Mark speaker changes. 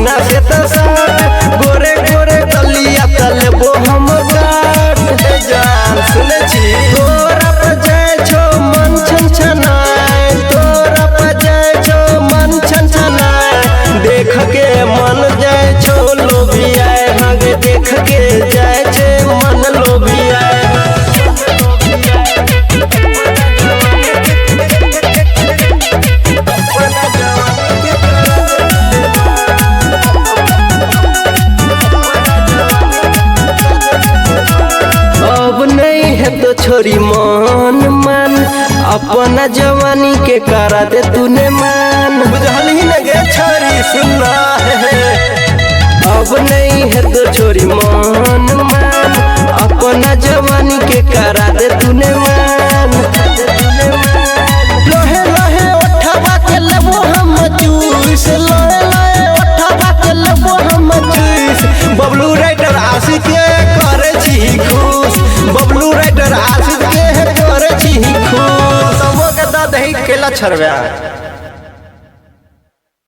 Speaker 1: सीना से तसार गोरे गोरे गलिया तलबो हम गाट जान सुने छी तोरा पे जाय छो मन छन छनाए तोरा पे जाय छो मन छन छनाए देख के मन जाय छो लोभियाए हगे देख के जाय छे मन लोभियाए अब नहीं है तो छोरी मन मान अपना जवानी के करा दे तूने मान बुझल ही न गे छोरी सुनना है अब नहीं है तो छोरी मन मान अपना जवानी के करा दे तूने मान लोहे लोहे उठावा के लेबो हम जूस लोहे लोहे उठावा के लेबो हम जूस बबलू राइटर आशिक के करे छी खुश बबलू राइटर आशिक के करे छी खुश सबो के द दही केला छरवा।